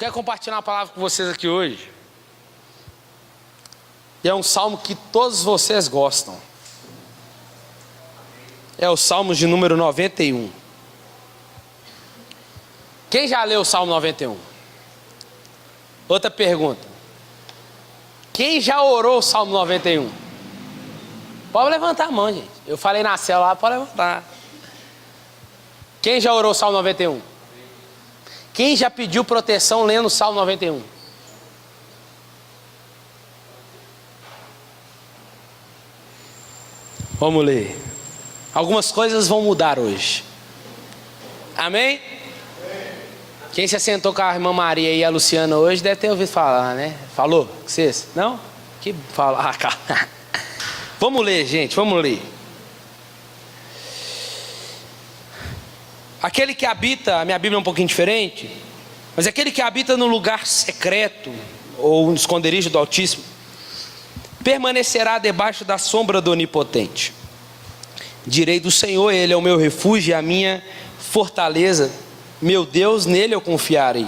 quero compartilhar uma palavra com vocês aqui hoje. E é um salmo que todos vocês gostam. É o Salmo de número 91. Quem já leu o Salmo 91? Outra pergunta. Quem já orou o Salmo 91? Pode levantar a mão, gente. Eu falei na célula lá, pode levantar. Quem já orou o Salmo 91? Quem já pediu proteção lendo o Salmo 91? Vamos ler. Algumas coisas vão mudar hoje. Amém? Quem se assentou com a irmã Maria e a Luciana hoje deve ter ouvido falar, né? Falou com vocês? Não? Que fala? Ah, calma. Vamos ler, gente, vamos ler. Aquele que habita, a minha Bíblia é um pouquinho diferente, mas aquele que habita no lugar secreto, ou no esconderijo do Altíssimo, permanecerá debaixo da sombra do Onipotente. Direi do Senhor, Ele é o meu refúgio e a minha fortaleza, meu Deus, nele eu confiarei.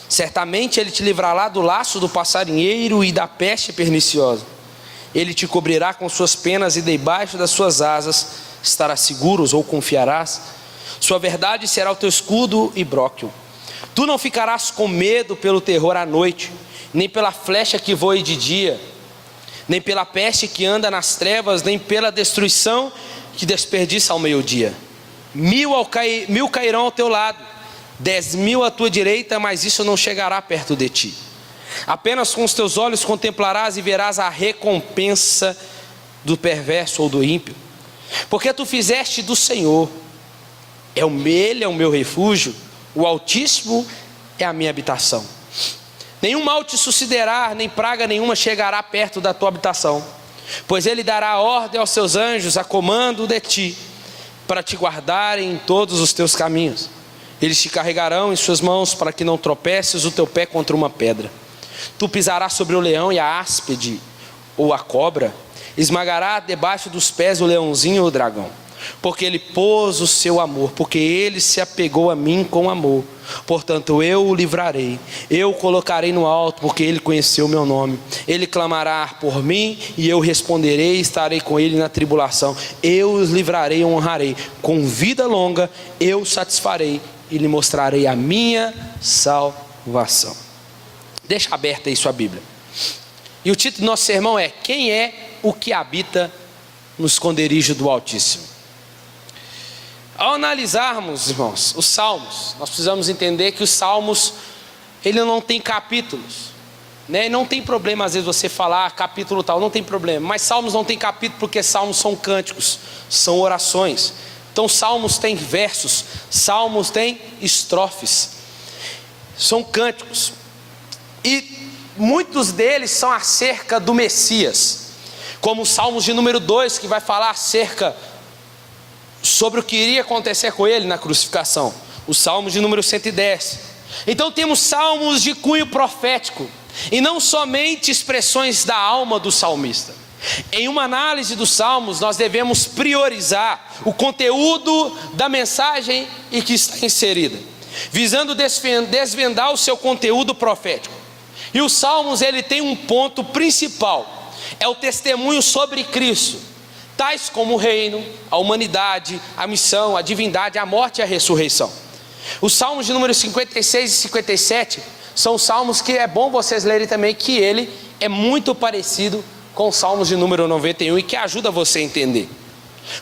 Certamente Ele te livrará do laço do passarinheiro e da peste perniciosa. Ele te cobrirá com suas penas e debaixo das suas asas estarás seguros ou confiarás. Sua verdade será o teu escudo e bróquio. Tu não ficarás com medo pelo terror à noite, nem pela flecha que voe de dia, nem pela peste que anda nas trevas, nem pela destruição que desperdiça ao meio-dia. Mil cairão ao teu lado, 10.000 à tua direita, mas isso não chegará perto de ti. Apenas com os teus olhos contemplarás e verás a recompensa do perverso ou do ímpio. Porque tu fizeste do Senhor, Ele é o meu refúgio, o Altíssimo é a minha habitação. Nenhum mal te sucederá, nem praga nenhuma chegará perto da tua habitação. Pois Ele dará ordem aos seus anjos a comando de ti, para te guardarem em todos os teus caminhos. Eles te carregarão em suas mãos, para que não tropeces o teu pé contra uma pedra. Tu pisarás sobre o leão e a áspide, ou a cobra, esmagará debaixo dos pés o leãozinho ou o dragão. Porque Ele pôs o seu amor, porque Ele se apegou a mim com amor. Portanto eu o livrarei, eu o colocarei no alto, porque Ele conheceu o meu nome. Ele clamará por mim e eu responderei, estarei com Ele na tribulação. Eu os livrarei e honrarei, com vida longa eu o satisfarei e lhe mostrarei a minha salvação. Deixa aberta aí sua Bíblia. E o título do nosso sermão é: quem é o que habita no esconderijo do Altíssimo? Ao analisarmos, irmãos, os salmos, nós precisamos entender que os salmos, ele não tem capítulos, né? Não tem problema às vezes você falar capítulo tal, não tem problema. Mas salmos não tem capítulo porque salmos são cânticos, são orações. Então salmos têm versos, salmos têm estrofes, são cânticos. E muitos deles são acerca do Messias, como os salmos de número 2, que vai falar acerca sobre o que iria acontecer com ele na crucificação. O salmo de número 110. Então temos salmos de cunho profético, e não somente expressões da alma do salmista. Em uma análise dos salmos, nós devemos priorizar o conteúdo da mensagem em que está inserida, visando desvendar o seu conteúdo profético. E os salmos, ele tem um ponto principal, é o testemunho sobre Cristo, tais como o reino, a humanidade, a missão, a divindade, a morte e a ressurreição. Os salmos de número 56 e 57 são salmos que é bom vocês lerem também, que ele é muito parecido com os salmos de número 91 e que ajuda você a entender.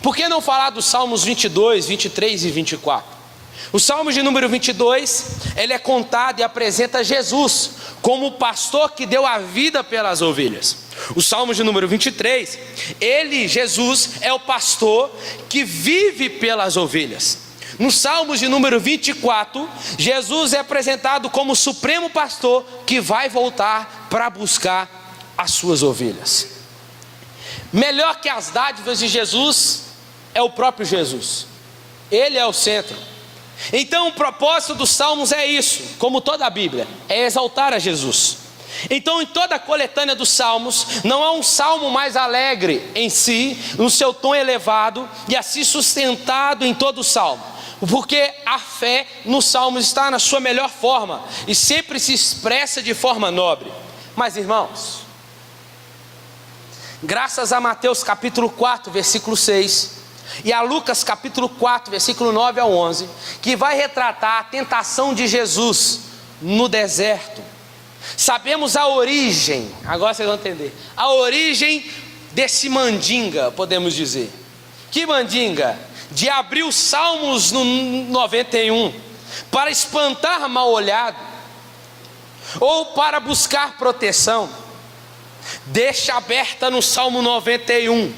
Por que não falar dos salmos 22, 23 e 24? O salmo de número 22, ele é contado e apresenta Jesus como o pastor que deu a vida pelas ovelhas. O salmo de número 23, ele, Jesus, é o pastor que vive pelas ovelhas. No salmo de número 24, Jesus é apresentado como o supremo pastor que vai voltar para buscar as suas ovelhas. Melhor que as dádivas de Jesus é o próprio Jesus. Ele é o centro. Então o propósito dos salmos é isso, como toda a Bíblia, é exaltar a Jesus. Então em toda a coletânea dos salmos, não há um salmo mais alegre em si, no seu tom elevado e assim sustentado em todo o salmo, porque a fé nos Salmos está na sua melhor forma e sempre se expressa de forma nobre. Mas, irmãos, graças a Mateus capítulo 4, versículo 6, e a Lucas capítulo 4, versículo 9 ao 11, que vai retratar a tentação de Jesus no deserto, sabemos a origem, agora vocês vão entender, a origem desse mandinga, podemos dizer. Que mandinga? De abrir os Salmos no 91 para espantar mal-olhado ou para buscar proteção. Deixa aberta no Salmo 91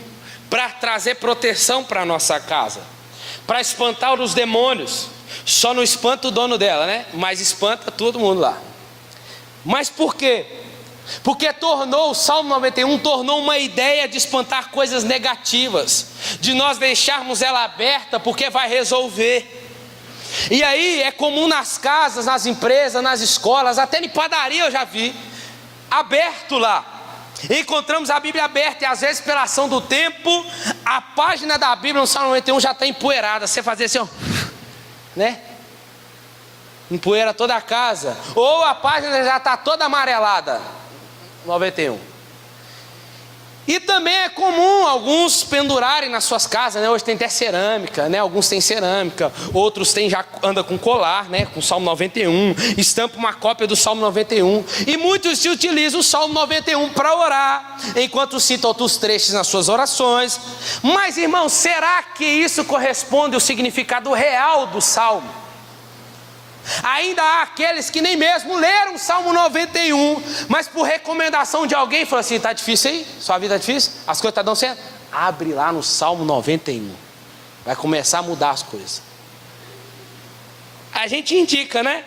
para trazer proteção para a nossa casa, para espantar os demônios. Só não espanta o dono dela, né? Mas espanta todo mundo lá. Mas por quê? Porque o Salmo 91 tornou uma ideia de espantar coisas negativas, de nós deixarmos ela aberta, porque vai resolver. E aí é comum nas casas, nas empresas, nas escolas, até em padaria eu já vi, aberto lá. Encontramos a Bíblia aberta e às vezes pela ação do tempo, a página da Bíblia no Salmo 91 já está empoeirada. Você fazer assim, ó, né? Empoeira toda a casa. Ou a página já está toda amarelada. 91. E também é comum alguns pendurarem nas suas casas, né? Hoje tem até cerâmica, né? Alguns têm cerâmica, outros têm, já anda com colar, né? Com o Salmo 91, estampa uma cópia do Salmo 91. E muitos se utilizam o Salmo 91 para orar, enquanto citam outros trechos nas suas orações. Mas, irmãos, será que isso corresponde ao significado real do Salmo? Ainda há aqueles que nem mesmo leram o Salmo 91, mas por recomendação de alguém, falaram assim: está difícil aí? Sua vida está difícil? As coisas estão dando certo? Abre lá no Salmo 91, vai começar a mudar as coisas. A gente indica, né?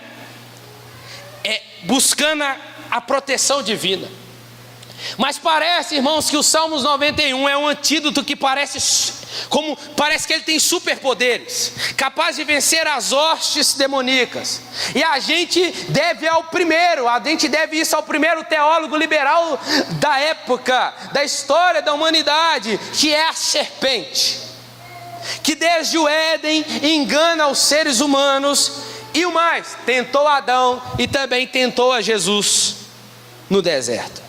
Buscando a proteção divina. Mas parece, irmãos, que o Salmos 91 é um antídoto que parece que ele tem superpoderes, capaz de vencer as hostes demoníacas. E a gente deve isso ao primeiro teólogo liberal da época, da história da humanidade, que é a serpente, que desde o Éden engana os seres humanos, e o mais, tentou Adão e também tentou a Jesus no deserto.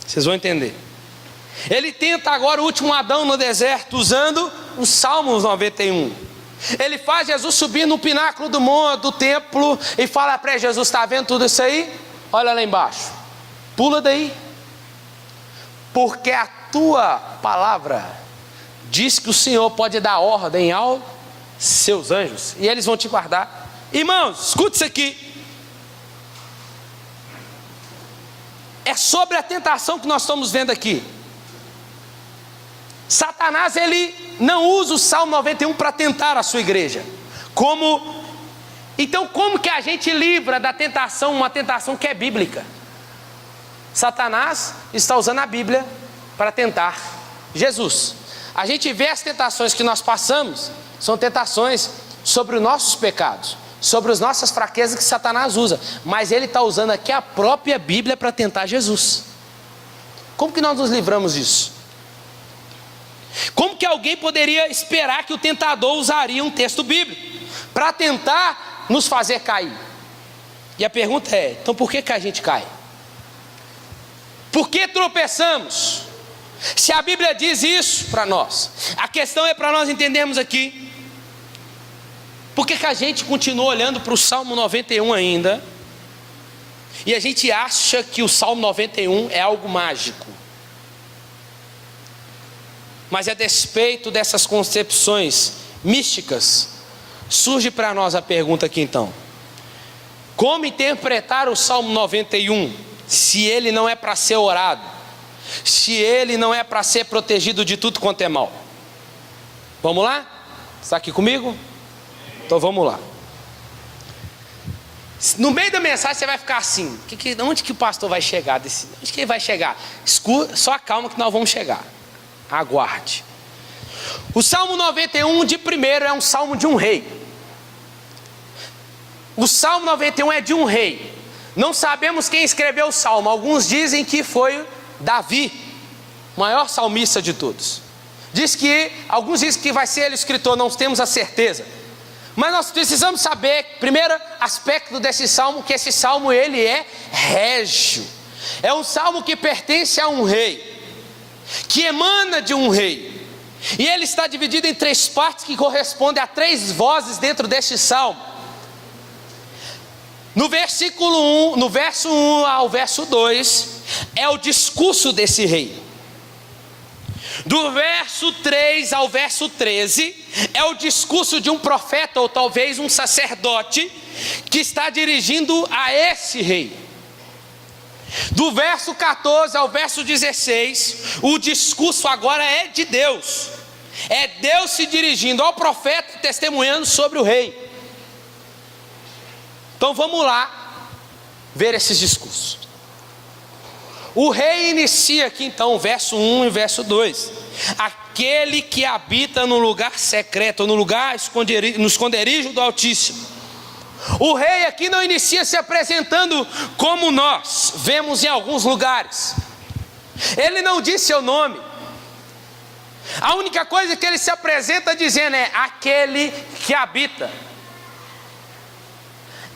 Vocês vão entender. Ele tenta agora o último Adão no deserto, usando os Salmos 91. Ele faz Jesus subir no pináculo do templo e fala para Jesus: está vendo tudo isso aí? Olha lá embaixo, pula daí, porque a tua palavra diz que o Senhor pode dar ordem aos seus anjos e eles vão te guardar. Irmãos, escute isso aqui. É sobre a tentação que nós estamos vendo aqui. Satanás, ele não usa o Salmo 91 para tentar a sua igreja. Então como que a gente livra da tentação, uma tentação que é bíblica? Satanás está usando a Bíblia para tentar Jesus. A gente vê as tentações que nós passamos, são tentações sobre os nossos pecados, sobre as nossas fraquezas que Satanás usa, mas ele está usando aqui a própria Bíblia para tentar Jesus. Como que nós nos livramos disso? Como que alguém poderia esperar que o tentador usaria um texto bíblico para tentar nos fazer cair? E a pergunta é: então por que a gente cai? Por que tropeçamos? Se a Bíblia diz isso para nós, a questão é para nós entendermos aqui. Por que a gente continua olhando para o Salmo 91 ainda, e a gente acha que o Salmo 91 é algo mágico? Mas a despeito dessas concepções místicas, surge para nós a pergunta aqui então: como interpretar o Salmo 91, se ele não é para ser orado, se ele não é para ser protegido de tudo quanto é mal? Vamos lá? Está aqui comigo? Então vamos lá. No meio da mensagem você vai ficar assim: onde que o pastor vai chegar? Onde que ele vai chegar? Só calma que nós vamos chegar. Aguarde. O Salmo 91 de primeiro é um salmo de um rei. O Salmo 91 é de um rei. Não sabemos quem escreveu o salmo. Alguns dizem que foi Davi, o maior salmista de todos. Alguns dizem que vai ser ele o escritor, não temos a certeza. Mas nós precisamos saber, primeiro aspecto desse salmo, que esse salmo ele é régio. É um salmo que pertence a um rei, que emana de um rei. E ele está dividido em 3 partes que correspondem a 3 vozes dentro deste salmo. No versículo 1, no verso 1 ao verso 2, é o discurso desse rei. Do verso 3 ao verso 13, é o discurso de um profeta ou talvez um sacerdote que está dirigindo a esse rei. Do verso 14 ao verso 16, o discurso agora é de Deus. É Deus se dirigindo ao profeta, testemunhando sobre o rei. Então vamos lá ver esses discursos. O rei inicia aqui então, verso 1 e verso 2. Aquele que habita no lugar secreto, no lugar no esconderijo do Altíssimo. O rei aqui não inicia se apresentando como nós vemos em alguns lugares. Ele não diz seu nome. A única coisa que ele se apresenta dizendo é aquele que habita.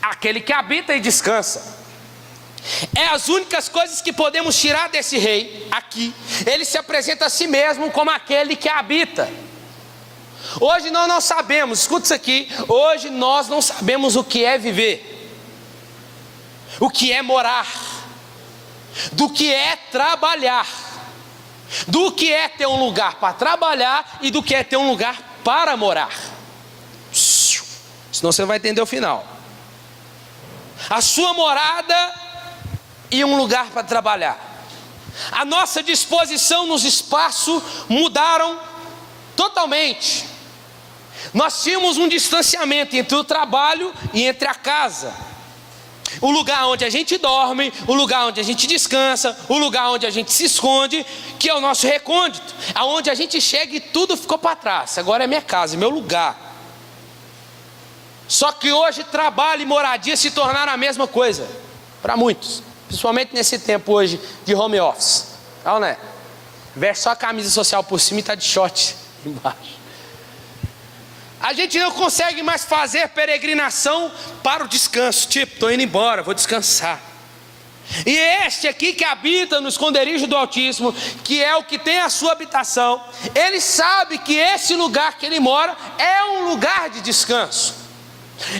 Aquele que habita e descansa. É as únicas coisas que podemos tirar desse rei aqui. Ele se apresenta a si mesmo como aquele que habita. Hoje nós não sabemos, escuta isso aqui. Hoje nós não sabemos o que é viver, o que é morar, do que é trabalhar, do que é ter um lugar para trabalhar e do que é ter um lugar para morar. Senão você vai entender o final. A sua morada e um lugar para trabalhar. A nossa disposição nos espaços mudaram totalmente. Nós tínhamos um distanciamento entre o trabalho e entre a casa. O lugar onde a gente dorme, o lugar onde a gente descansa, o lugar onde a gente se esconde, que é o nosso recôndito, aonde a gente chega e tudo ficou para trás. Agora é minha casa, é meu lugar. Só que hoje trabalho e moradia se tornaram a mesma coisa para muitos, principalmente nesse tempo hoje de home office. Não é? Veste só a camisa social por cima e está de short embaixo. A gente não consegue mais fazer peregrinação para o descanso. Tipo, estou indo embora, vou descansar. E este aqui que habita no esconderijo do Altíssimo, que é o que tem a sua habitação, ele sabe que esse lugar que ele mora é um lugar de descanso.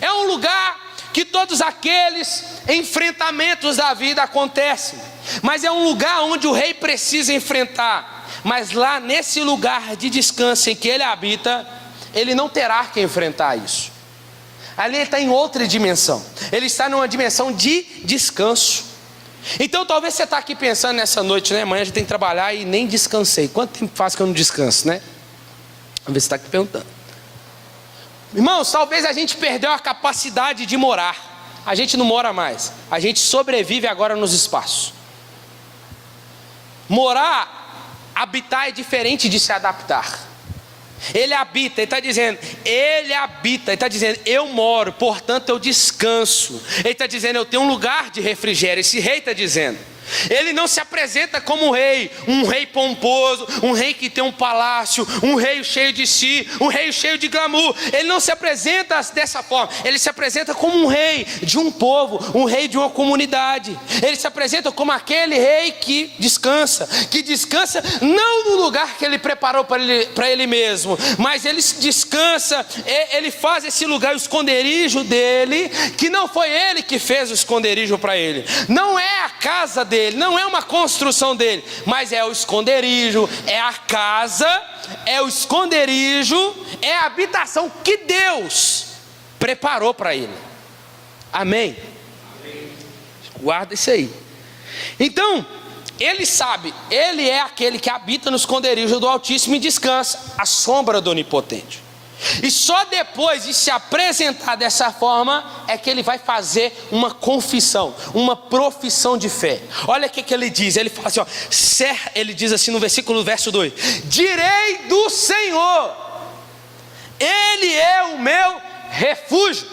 É um lugar que todos aqueles enfrentamentos da vida acontecem. Mas é um lugar onde o rei precisa enfrentar. Mas lá nesse lugar de descanso em que ele habita, ele não terá que enfrentar isso. Ali ele está em outra dimensão. Ele está numa dimensão de descanso. Então talvez você está aqui pensando nessa noite, né? Amanhã a gente tem que trabalhar e nem descansei. Quanto tempo faz que eu não descanso, né? Vamos ver se está aqui perguntando. Irmãos, talvez a gente perdeu a capacidade de morar. A gente não mora mais. A gente sobrevive agora nos espaços. Morar, habitar é diferente de se adaptar. Ele habita, ele está dizendo, ele habita, ele está dizendo, eu moro, portanto eu descanso. Ele está dizendo, eu tenho um lugar de refrigério. Esse rei está dizendo. Ele não se apresenta como um rei pomposo, um rei que tem um palácio, um rei cheio de si, um rei cheio de glamour. Ele não se apresenta dessa forma. Ele se apresenta como um rei de um povo, um rei de uma comunidade. Ele se apresenta como aquele rei que descansa não no lugar que ele preparou para ele mesmo, mas ele descansa, ele faz esse lugar, o esconderijo dele, que não foi ele que fez o esconderijo para ele, não é a casa dele, não é uma construção dele, mas é o esconderijo, é a casa, é o esconderijo, é a habitação que Deus preparou para ele. Amém? Guarda isso aí. Então, ele sabe, ele é aquele que habita no esconderijo do Altíssimo e descansa à sombra do Onipotente. E só depois de se apresentar dessa forma é que ele vai fazer uma confissão, uma profissão de fé. Olha o que ele diz, ele fala assim, ó, ele diz assim no verso 2: direi do Senhor, Ele é o meu refúgio,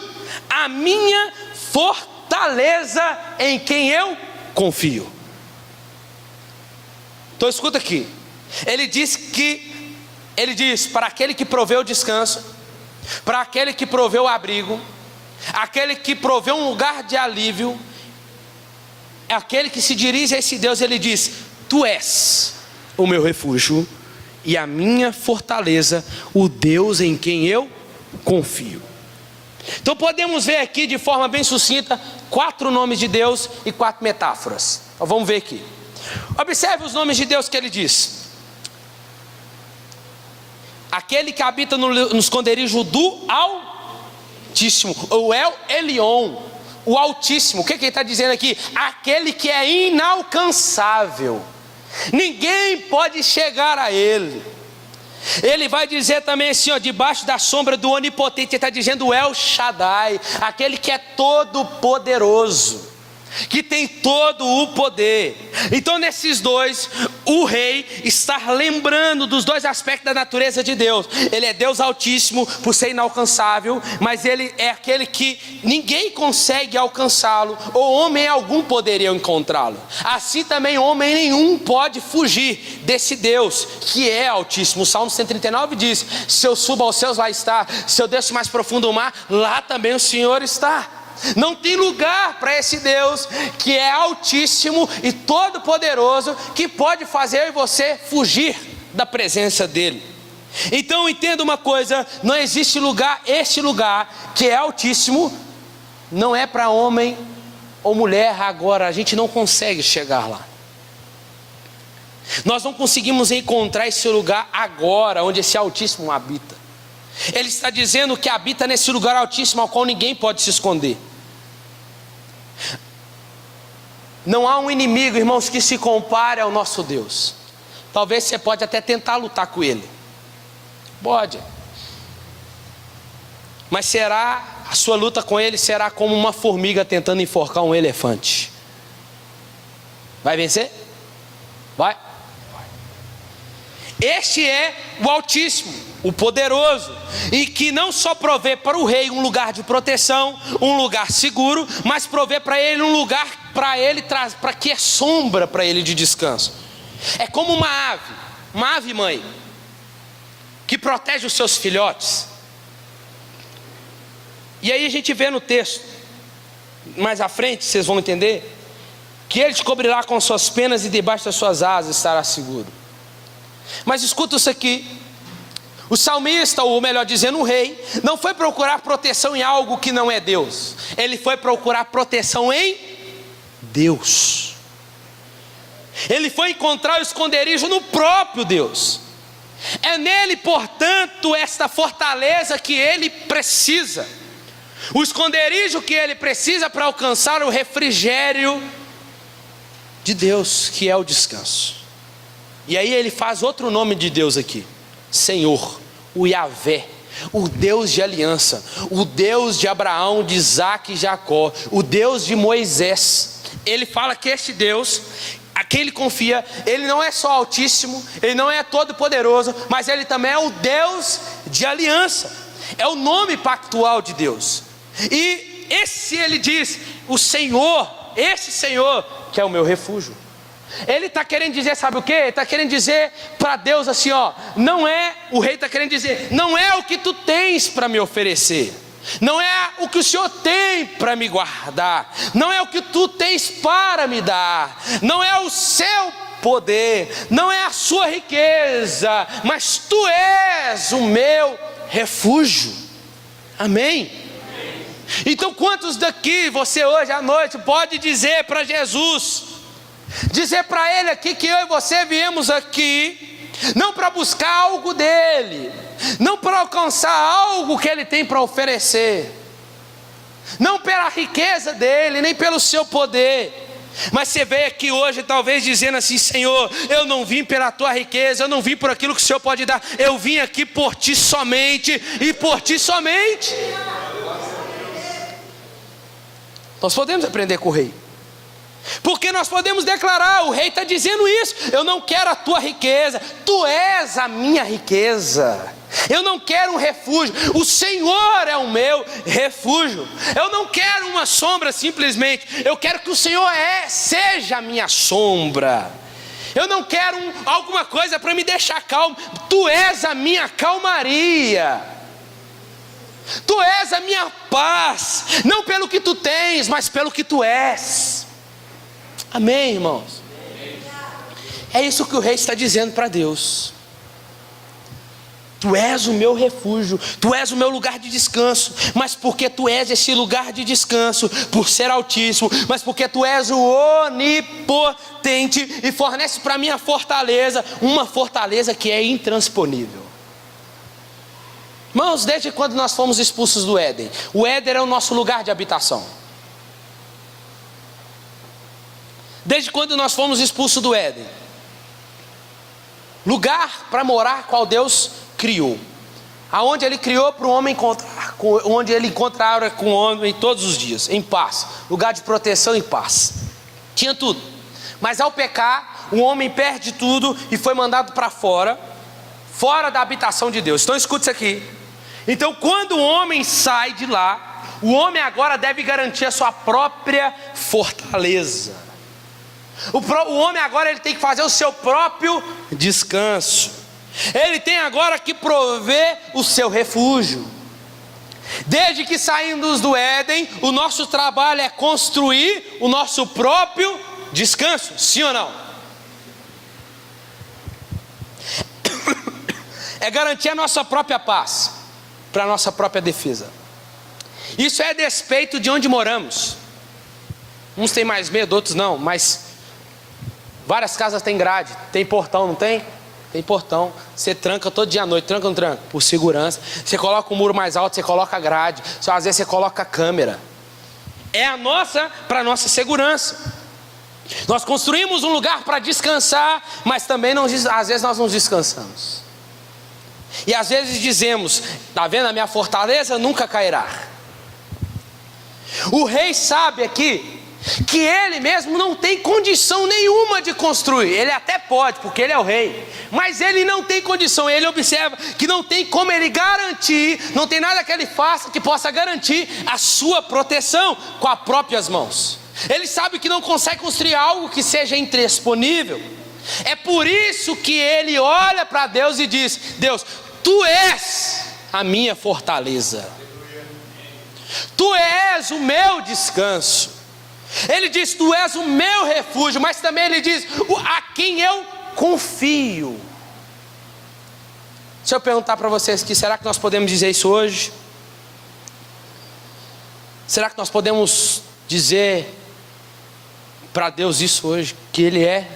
a minha fortaleza em quem eu confio. Então escuta aqui, ele diz para aquele que provê o descanso, para aquele que proveu o abrigo, aquele que proveu um lugar de alívio, aquele que se dirige a esse Deus, ele diz: tu és o meu refúgio e a minha fortaleza, o Deus em quem eu confio. Então podemos ver aqui de forma bem sucinta 4 nomes de Deus e 4 metáforas. Então, vamos ver aqui. Observe os nomes de Deus que ele diz: aquele que habita no esconderijo do Altíssimo, o El Elyon, o Altíssimo. O que ele está dizendo aqui? Aquele que é inalcançável, ninguém pode chegar a ele. Ele vai dizer também assim, ó, debaixo da sombra do Onipotente. Ele está dizendo o El Shaddai, aquele que é todo poderoso, que tem todo o poder. Então nesses dois, o rei está lembrando dos 2 aspectos da natureza de Deus. Ele é Deus Altíssimo por ser inalcançável, mas ele é aquele que ninguém consegue alcançá-lo, ou homem algum poderia encontrá-lo. Assim também homem nenhum pode fugir desse Deus que é Altíssimo. O Salmo 139 diz: se eu subo aos céus, lá está; se eu desço mais profundo o mar, lá também o Senhor está. Não tem lugar para esse Deus que é Altíssimo e todo poderoso, que pode fazer você fugir da presença dele. Então entenda uma coisa: não existe lugar, este lugar que é Altíssimo, não é para homem ou mulher agora. A gente não consegue chegar lá. Nós não conseguimos encontrar esse lugar agora, onde esse Altíssimo habita. Ele está dizendo que habita nesse lugar altíssimo, ao qual ninguém pode se esconder. Não há um inimigo, irmãos, que se compare ao nosso Deus. Talvez você pode até tentar lutar com ele, pode, mas será, a sua luta com ele será como uma formiga tentando enforcar um elefante. Vai vencer? Vai. Este é o Altíssimo, o poderoso, e que não só provê para o rei um lugar de proteção, um lugar seguro, mas provê para ele um lugar para que é sombra para ele de descanso. É como uma ave mãe, que protege os seus filhotes. E aí a gente vê no texto, mais à frente, vocês vão entender, que ele te cobrirá com suas penas e debaixo das suas asas estará seguro. Mas escuta isso aqui: o salmista, ou melhor dizendo, o rei, não foi procurar proteção em algo que não é Deus. Ele foi procurar proteção em Deus. Ele foi encontrar o esconderijo no próprio Deus. É nele, portanto, esta fortaleza que ele precisa. O esconderijo que ele precisa para alcançar o refrigério de Deus, que é o descanso. E aí ele faz outro nome de Deus aqui: Senhor, o Yahvé, o Deus de aliança, o Deus de Abraão, de Isaac e Jacó, o Deus de Moisés. Ele fala que este Deus, a quem ele confia, ele não é só Altíssimo, ele não é todo poderoso, mas ele também é o Deus de aliança. É o nome pactual de Deus. E esse, ele diz, o Senhor, esse Senhor que é o meu refúgio. Ele está querendo dizer, sabe o que? Ele está querendo dizer para Deus assim, ó, não é, o rei está querendo dizer, não é o que tu tens para me oferecer, não é o que o Senhor tem para me guardar, não é o que tu tens para me dar, não é o seu poder, não é a sua riqueza, mas tu és o meu refúgio. Amém? Então quantos daqui você hoje à noite pode dizer para Jesus, dizer para ele aqui que eu e você viemos aqui não para buscar algo dele, não para alcançar algo que ele tem para oferecer, não pela riqueza dele, nem pelo seu poder, mas você veio aqui hoje talvez dizendo assim: Senhor, eu não vim pela tua riqueza, eu não vim por aquilo que o Senhor pode dar, eu vim aqui por ti somente e por ti somente. Nós podemos aprender com o rei, porque nós podemos declarar, o rei está dizendo isso: eu não quero a tua riqueza, tu és a minha riqueza. Eu não quero um refúgio, o Senhor é o meu refúgio. Eu não quero uma sombra simplesmente, eu quero que o Senhor seja a minha sombra. Eu não quero alguma coisa para me deixar calmo, tu és a minha calmaria. Tu és a minha paz, não pelo que tu tens, mas pelo que tu és. Amém, irmãos? É isso que o rei está dizendo para Deus. Tu és o meu refúgio, tu és o meu lugar de descanso, mas porque tu és esse lugar de descanso, por ser altíssimo, mas porque tu és o onipotente e fornece para mim a fortaleza, uma fortaleza que é intransponível. Irmãos, desde quando nós fomos expulsos do Éden, o Éden é o nosso lugar de habitação. Desde quando nós fomos expulsos do Éden, lugar para morar qual Deus criou, aonde Ele criou para o homem encontrar, onde Ele encontrava com o homem todos os dias, em paz, lugar de proteção e paz, tinha tudo. Mas ao pecar, o homem perde tudo e foi mandado para fora da habitação de Deus. Então escute isso aqui. Então quando o homem sai de lá, o homem agora deve garantir a sua própria fortaleza. O homem agora ele tem que fazer o seu próprio descanso. Ele tem agora que prover o seu refúgio. Desde que saímos do Éden, o nosso trabalho é construir o nosso próprio descanso, sim ou não? É garantir a nossa própria paz, para a nossa própria defesa. Isso é a despeito de onde moramos. Uns têm mais medo, outros não, mas várias casas têm grade, tem portão, não tem? Tem portão, você tranca todo dia à noite, tranca ou não tranca? Por segurança. Você coloca um muro mais alto, você coloca grade, às vezes você coloca câmera. É para a nossa segurança. Nós construímos um lugar para descansar, mas também às vezes nós não descansamos. E às vezes dizemos, está vendo, a minha fortaleza nunca cairá. O rei sabe aqui que ele mesmo não tem condição nenhuma de construir. Ele até pode, porque ele é o rei, mas ele não tem condição. Ele observa que não tem como ele garantir, não tem nada que ele faça que possa garantir a sua proteção com as próprias mãos. Ele sabe que não consegue construir algo que seja intransponível. É por isso que ele olha para Deus e diz: Deus, tu és a minha fortaleza, tu és o meu descanso. Ele diz, tu és o meu refúgio, mas também ele diz, a quem eu confio. Se eu perguntar para vocês aqui, será que nós podemos dizer isso hoje? Será que nós podemos dizer para Deus isso hoje, que Ele é?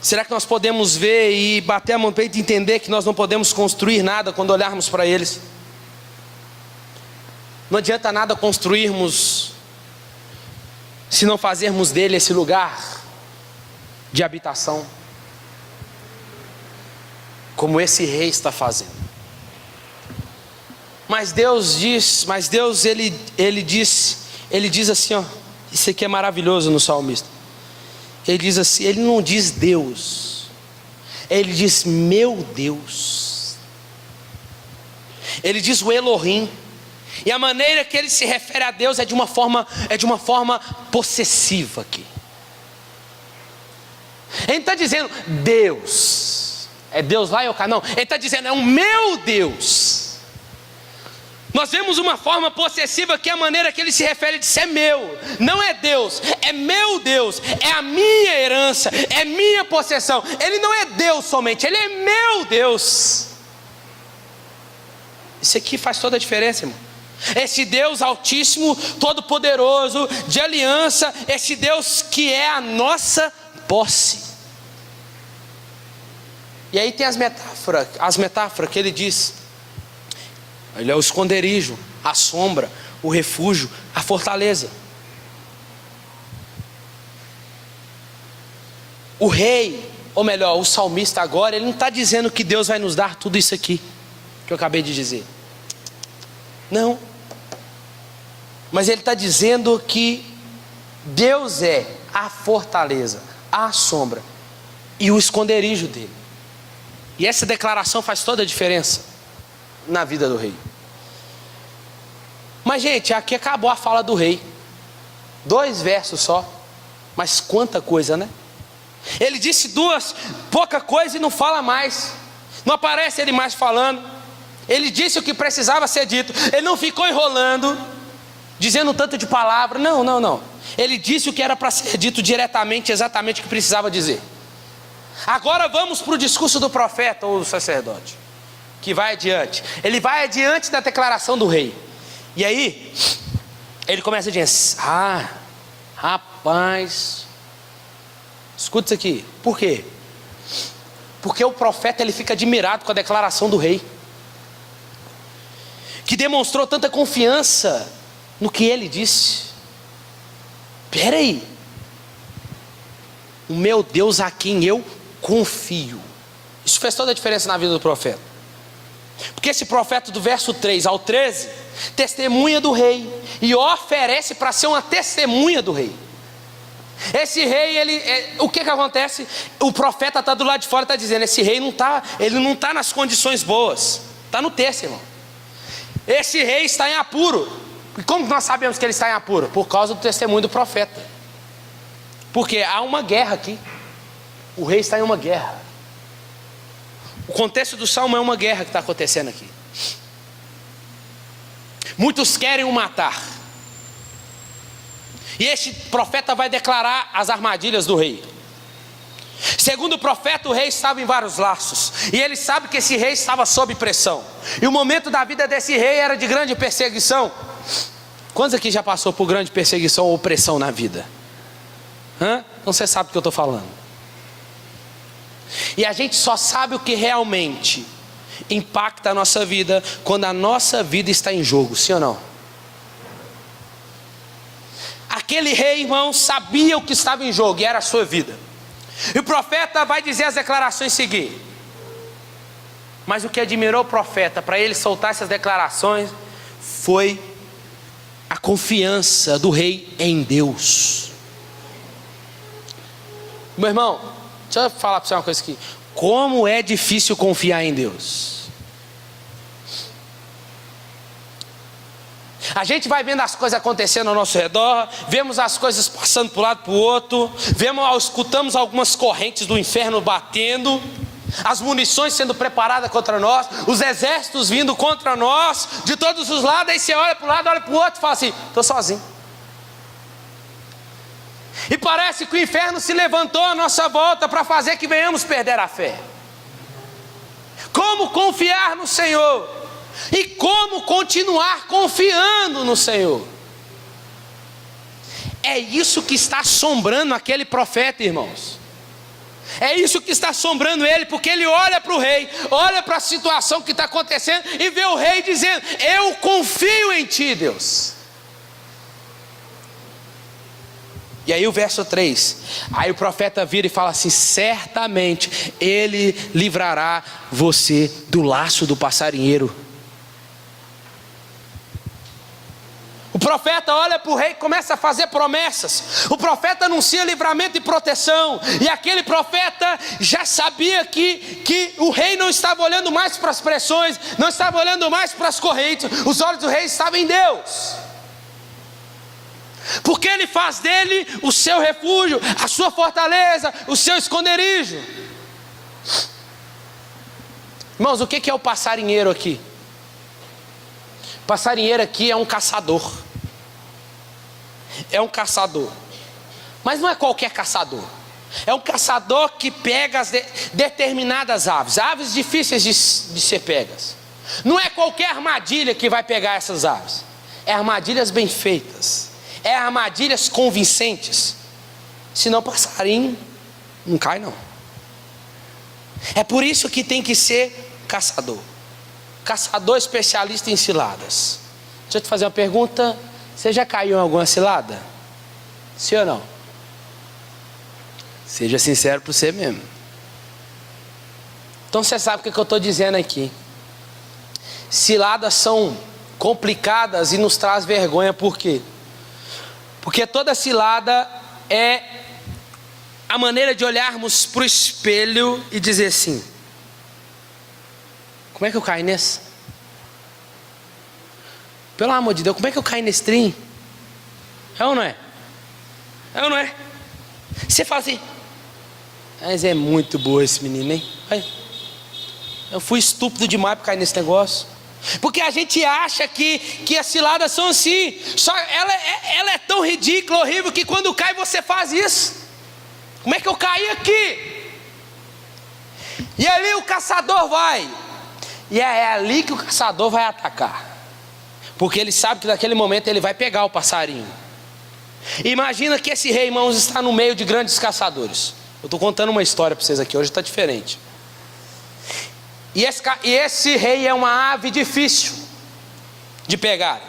Será que nós podemos ver e bater a mão no peito e entender que nós não podemos construir nada quando olharmos para eles? Não adianta nada construirmos se não fazermos dele esse lugar de habitação, como esse rei está fazendo. Mas Deus ele diz assim, ó, isso aqui é maravilhoso no salmista. Ele diz assim, ele não diz Deus, ele diz meu Deus. Ele diz o Elohim. E a maneira que ele se refere a Deus é de uma forma possessiva aqui. Ele não está dizendo Deus, é Deus lá e eu cá, não. Ele está dizendo é o meu Deus. Nós vemos uma forma possessiva que é a maneira que ele se refere de ser meu. Não é Deus, é meu Deus, é a minha herança, é minha possessão. Ele não é Deus somente, ele é meu Deus. Isso aqui faz toda a diferença, irmão. Esse Deus altíssimo, todo poderoso, de aliança, esse Deus que é a nossa posse. E aí tem as metáforas que ele diz. Ele é o esconderijo, a sombra, o refúgio, a fortaleza. O rei, ou melhor, o salmista agora, ele não está dizendo que Deus vai nos dar tudo isso aqui que eu acabei de dizer. Não. Mas ele está dizendo que Deus é a fortaleza, a sombra e o esconderijo dele. E essa declaração faz toda a diferença na vida do rei. Mas gente, aqui acabou a fala do rei. 2 versos só. Mas quanta coisa, né? Ele disse pouca coisa e não fala mais. Não aparece ele mais falando. Ele disse o que precisava ser dito. Ele não ficou enrolando, dizendo um tanto de palavra. Não. Ele disse o que era para ser dito diretamente, exatamente o que precisava dizer. Agora vamos para o discurso do profeta ou do sacerdote, que vai adiante. Ele vai adiante da declaração do rei. E aí, ele começa a dizer: rapaz, escuta isso aqui. Por quê? Porque o profeta, ele fica admirado com a declaração do rei, que demonstrou tanta confiança no que ele disse. Espera aí, o meu Deus a quem eu confio. Isso fez toda a diferença na vida do profeta. Porque esse profeta, do verso 3 ao 13, testemunha do rei e oferece para ser uma testemunha do rei. Esse rei, o que acontece? O profeta está do lado de fora, está dizendo: esse rei ele não está nas condições boas. Está no texto, irmão. Esse rei está em apuro. E como nós sabemos que ele está em apuro? Por causa do testemunho do profeta. Porque há uma guerra aqui. O rei está em uma guerra. O contexto do salmo é uma guerra que está acontecendo aqui. Muitos querem o matar. E este profeta vai declarar as armadilhas do rei. Segundo o profeta, o rei estava em vários laços. E ele sabe que esse rei estava sob pressão. E o momento da vida desse rei era de grande perseguição. Quantos aqui já passou por grande perseguição ou opressão na vida? Então você sabe do que eu estou falando. E a gente só sabe o que realmente impacta a nossa vida quando a nossa vida está em jogo, sim ou não? Aquele rei, irmão, sabia o que estava em jogo, e era a sua vida. E o profeta vai dizer as declarações seguintes. Mas o que admirou o profeta para ele soltar essas declarações foi a confiança do rei em Deus. Meu irmão, deixa eu falar para você uma coisa aqui. Como é difícil confiar em Deus. A gente vai vendo as coisas acontecendo ao nosso redor, vemos as coisas passando para um lado para o outro, escutamos algumas correntes do inferno batendo, as munições sendo preparadas contra nós, os exércitos vindo contra nós, de todos os lados. Aí você olha para um lado, olha para o outro e fala assim: estou sozinho. E parece que o inferno se levantou à nossa volta para fazer que venhamos perder a fé. Como confiar no Senhor? E como continuar confiando no Senhor? É isso que está assombrando aquele profeta, irmãos. É isso que está assombrando ele, porque ele olha para o rei, olha para a situação que está acontecendo e vê o rei dizendo: eu confio em ti, Deus. E aí o verso 3, aí o profeta vira e fala assim: certamente ele livrará você do laço do passarinheiro. O profeta olha para o rei e começa a fazer promessas. O profeta anuncia livramento e proteção. E aquele profeta já sabia que o rei não estava olhando mais para as pressões, não estava olhando mais para as correntes. Os olhos do rei estavam em Deus. Porque ele faz dele o seu refúgio, a sua fortaleza, o seu esconderijo. Irmãos, o que é o passarinheiro aqui? O passarinheiro aqui é um caçador. É um caçador. Mas não é qualquer caçador. É um caçador que pega determinadas aves. Aves difíceis de ser pegas. Não é qualquer armadilha que vai pegar essas aves. É armadilhas bem feitas. É armadilhas convincentes. Senão passarinho não cai não. É por isso que tem que ser caçador. Caçador especialista em ciladas. Deixa eu te fazer uma pergunta. Você já caiu em alguma cilada? Sim ou não? Seja sincero para você mesmo. Então você sabe o que eu estou dizendo aqui. Ciladas são complicadas e nos traz vergonha. Por quê? Porque toda cilada é a maneira de olharmos para o espelho e dizer assim: como é que eu caio nessa? Pelo amor de Deus, como é que eu caio nesse trem? É ou não é? É ou não é? Você fala assim: mas é muito boa esse menino, hein? Vai. Eu fui estúpido demais para cair nesse negócio. Porque a gente acha que as ciladas são assim. Só ela é tão ridícula, horrível, que quando cai você faz isso. Como é que eu caí aqui? E ali o caçador vai. E é ali que o caçador vai atacar. Porque ele sabe que naquele momento ele vai pegar o passarinho. Imagina que esse rei, irmãos, está no meio de grandes caçadores. Eu estou contando uma história para vocês aqui, hoje está diferente. E esse rei é uma ave difícil de pegar.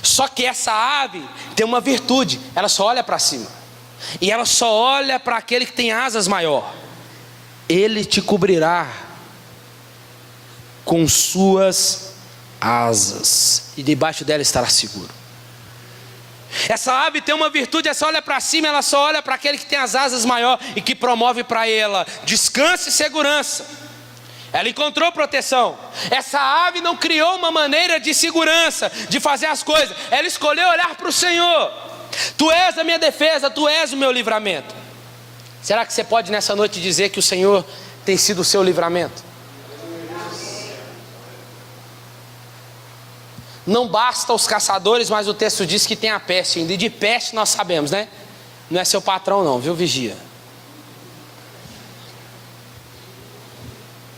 Só que essa ave tem uma virtude, ela só olha para cima. E ela só olha para aquele que tem asas maior. Ele te cobrirá com suas asas, e debaixo dela estará seguro. Essa ave tem uma virtude, ela só olha para cima, ela só olha para aquele que tem as asas maior e que promove para ela descanso e segurança. Ela encontrou proteção. Essa ave não criou uma maneira de segurança, de fazer as coisas. Ela escolheu olhar para o Senhor. Tu és a minha defesa, tu és o meu livramento. Será que você pode nessa noite dizer que o Senhor tem sido o seu livramento? Não basta os caçadores, mas o texto diz que tem a peste ainda. E de peste nós sabemos, né? Não é seu patrão não, viu, vigia?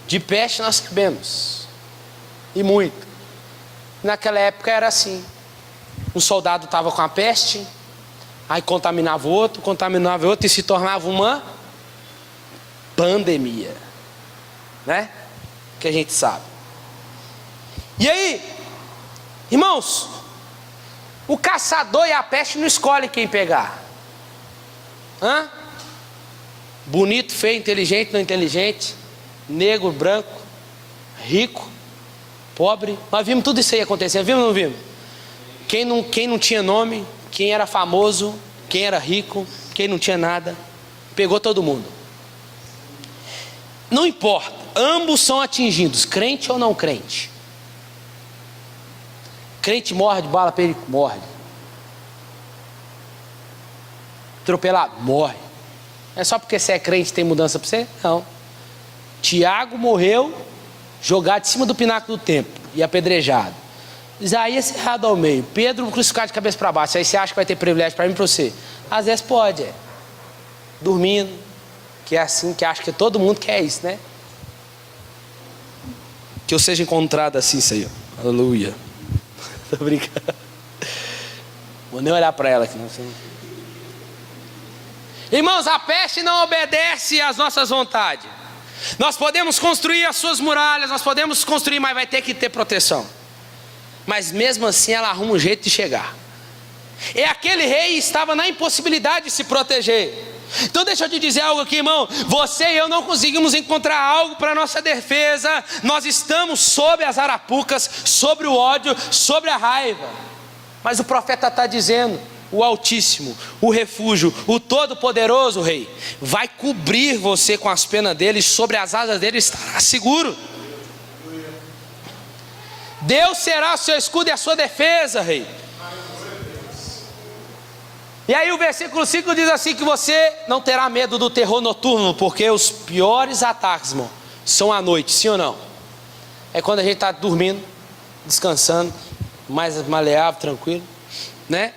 De peste nós sabemos. E muito. Naquela época era assim. Um soldado estava com a peste, aí contaminava o outro e se tornava uma pandemia, né? Que a gente sabe. E aí, irmãos, o caçador e a peste não escolhem quem pegar. Bonito, feio, inteligente, não inteligente, negro, branco, rico, pobre. Nós vimos tudo isso aí acontecendo, vimos ou não vimos? Quem não tinha nome, quem era famoso, quem era rico, quem não tinha nada, pegou todo mundo. Não importa, ambos são atingidos, crente ou não crente. Crente morre de bala, perigo, morre. Atropelado, morre. É só porque você é crente tem mudança para você? Não. Tiago morreu jogado de cima do pináculo do templo e apedrejado. Isaías cerrado ao meio. Pedro crucificado de cabeça para baixo. Aí você acha que vai ter privilégio para mim e para você? Às vezes pode, dormindo, que é assim, que acha que todo mundo quer isso, né? Que eu seja encontrado assim, Senhor. Aleluia. Tô brincando. Vou nem olhar para ela aqui, não sei. Irmãos, a peste não obedece às nossas vontades. Nós podemos construir as suas muralhas, nós podemos construir, mas vai ter que ter proteção. Mas mesmo assim ela arruma um jeito de chegar. E aquele rei estava na impossibilidade de se proteger. Então deixa eu te dizer algo aqui, irmão. Você e eu não conseguimos encontrar algo para nossa defesa. Nós estamos sob as arapucas, sobre o ódio, sobre a raiva. Mas o profeta está dizendo: o Altíssimo, o refúgio, o Todo-Poderoso, rei, vai cobrir você com as penas dele, e sobre as asas dele estará seguro. Deus será o seu escudo e a sua defesa, rei. E aí o versículo 5 diz assim, que você não terá medo do terror noturno, porque os piores ataques, irmão, são à noite, sim ou não? É quando a gente está dormindo, descansando, mais maleável, tranquilo, né?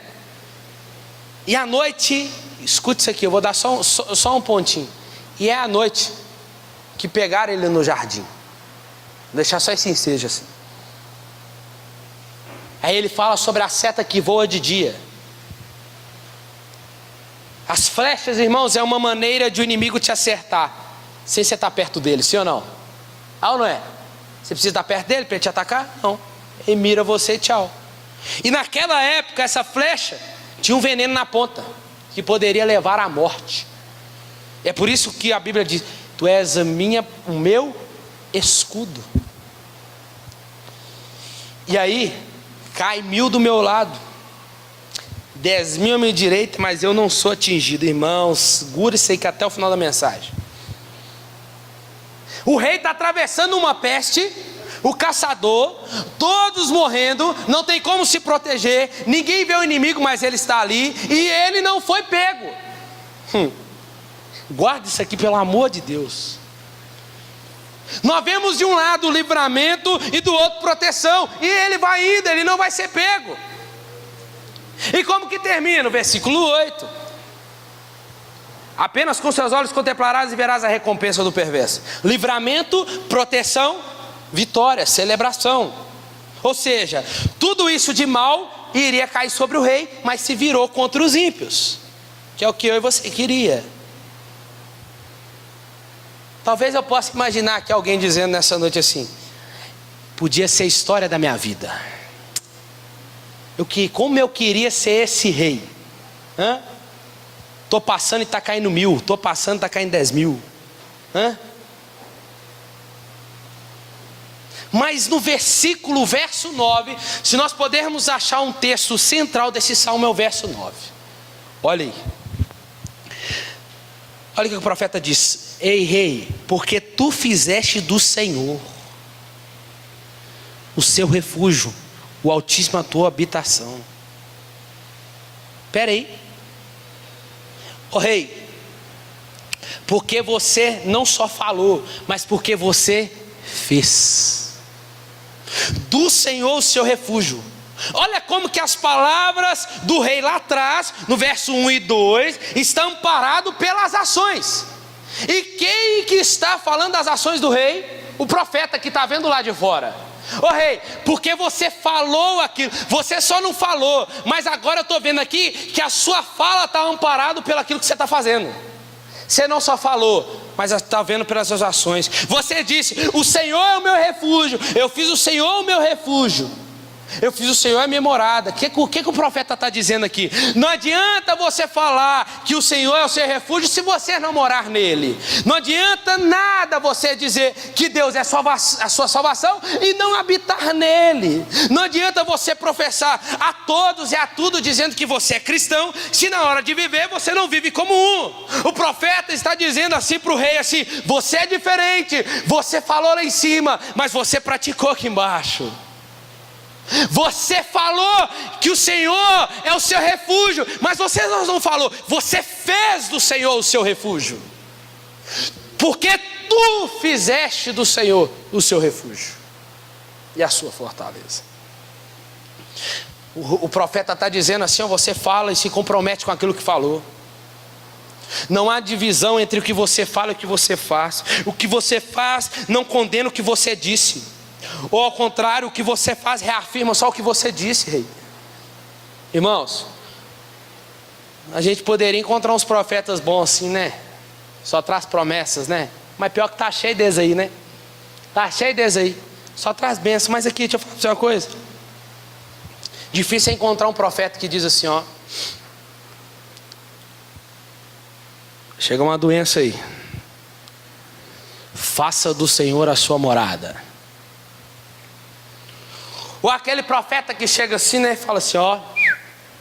E à noite, escute isso aqui, eu vou dar só um pontinho. E é à noite que pegaram ele no jardim. Vou deixar só esse ensejo assim. Aí ele fala sobre a seta que voa de dia. As flechas, irmãos, é uma maneira de o inimigo te acertar, sem você estar perto dele, sim ou não? Ou não é? Você precisa estar perto dele para ele te atacar? Não. Ele mira você e tchau. E naquela época, essa flecha tinha um veneno na ponta, que poderia levar à morte. É por isso que a Bíblia diz: tu és o meu escudo. E aí, cai 1000 do meu lado, 10.000 à minha direita, mas eu não sou atingido. Irmãos, segura isso aí que até o final da mensagem. O rei está atravessando uma peste, o caçador, todos morrendo, não tem como se proteger, ninguém vê o inimigo, mas ele está ali, e ele não foi pego. Guarda isso aqui, pelo amor de Deus. Nós vemos de um lado o livramento e do outro proteção. E ele vai indo, ele não vai ser pego. E como que termina? O versículo 8. Apenas com seus olhos contemplarás e verás a recompensa do perverso. Livramento, proteção, vitória, celebração. Ou seja, tudo isso de mal iria cair sobre o rei, mas se virou contra os ímpios, que é o que eu e você queria. Talvez eu possa imaginar que alguém dizendo nessa noite assim: podia ser a história da minha vida. Como eu queria ser esse rei. Estou passando e está caindo 1000. Estou passando e está caindo 10.000. Mas no verso 9, se nós pudermos achar um texto central desse salmo, é o verso 9. Olha aí. Olha o que o profeta diz: ei rei, porque tu fizeste do Senhor o seu refúgio, o Altíssimo a tua habitação. Espera aí. Ó rei, porque você não só falou, mas porque você fez do Senhor o seu refúgio. Olha como que as palavras do rei lá atrás, no verso 1 e 2, estão amparadas pelas ações. E quem que está falando das ações do rei? O profeta que está vendo lá de fora. Ô rei, porque você falou aquilo, você só não falou, mas agora eu estou vendo aqui que a sua fala está amparada pelo aquilo que você está fazendo. Você não só falou, mas está vendo pelas suas ações. Você disse: o Senhor é o meu refúgio. Eu fiz o Senhor o meu refúgio. Eu fiz o Senhor a minha morada. O que o profeta está dizendo aqui? Não adianta você falar que o Senhor é o seu refúgio se você não morar nele. Não adianta nada você dizer que Deus é a sua salvação e não habitar nele. Não adianta você professar a todos e a tudo dizendo que você é cristão, se na hora de viver você não vive como um. O profeta está dizendo assim para o rei assim: você é diferente. Você falou lá em cima, mas você praticou aqui embaixo. Você falou que o Senhor é o seu refúgio, mas você não falou, você fez do Senhor o seu refúgio. Porque tu fizeste do Senhor o seu refúgio e a sua fortaleza. O profeta está dizendo assim: ó, você fala e se compromete com aquilo que falou. Não há divisão entre o que você fala e o que você faz. O que você faz não condena o que você disse. Ou ao contrário, o que você faz reafirma só o que você disse, rei. Irmãos, a gente poderia encontrar uns profetas bons assim, né? Só traz promessas, né? Mas pior que tá cheio deles aí, né? Tá cheio deles aí. Só traz bênção. Mas aqui, deixa eu falar pra você uma coisa. Difícil é encontrar um profeta que diz assim, ó: chega uma doença aí, faça do Senhor a sua morada. Ou aquele profeta que chega assim, né, e fala assim: ó,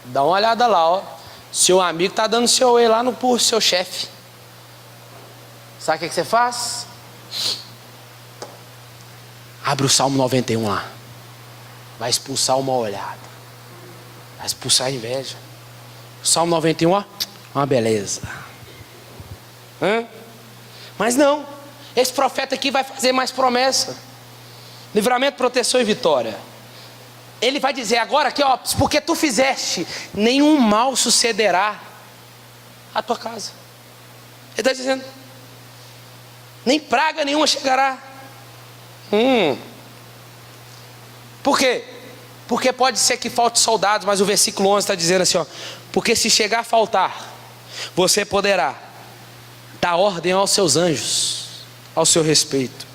dá uma olhada lá, ó, seu amigo está dando seu oi lá por seu chefe. Sabe o que você faz? Abre o Salmo 91 lá. Vai expulsar uma olhada, vai expulsar a inveja. O Salmo 91, ó, uma beleza. Mas não, esse profeta aqui vai fazer mais promessa: livramento, proteção e vitória. Ele vai dizer agora aqui, ó: porque tu fizeste, nenhum mal sucederá à tua casa. Ele está dizendo: nem praga nenhuma chegará. Por quê? Porque pode ser que falte soldados, mas o versículo 11 está dizendo assim, ó: porque se chegar a faltar, você poderá dar ordem aos seus anjos ao seu respeito.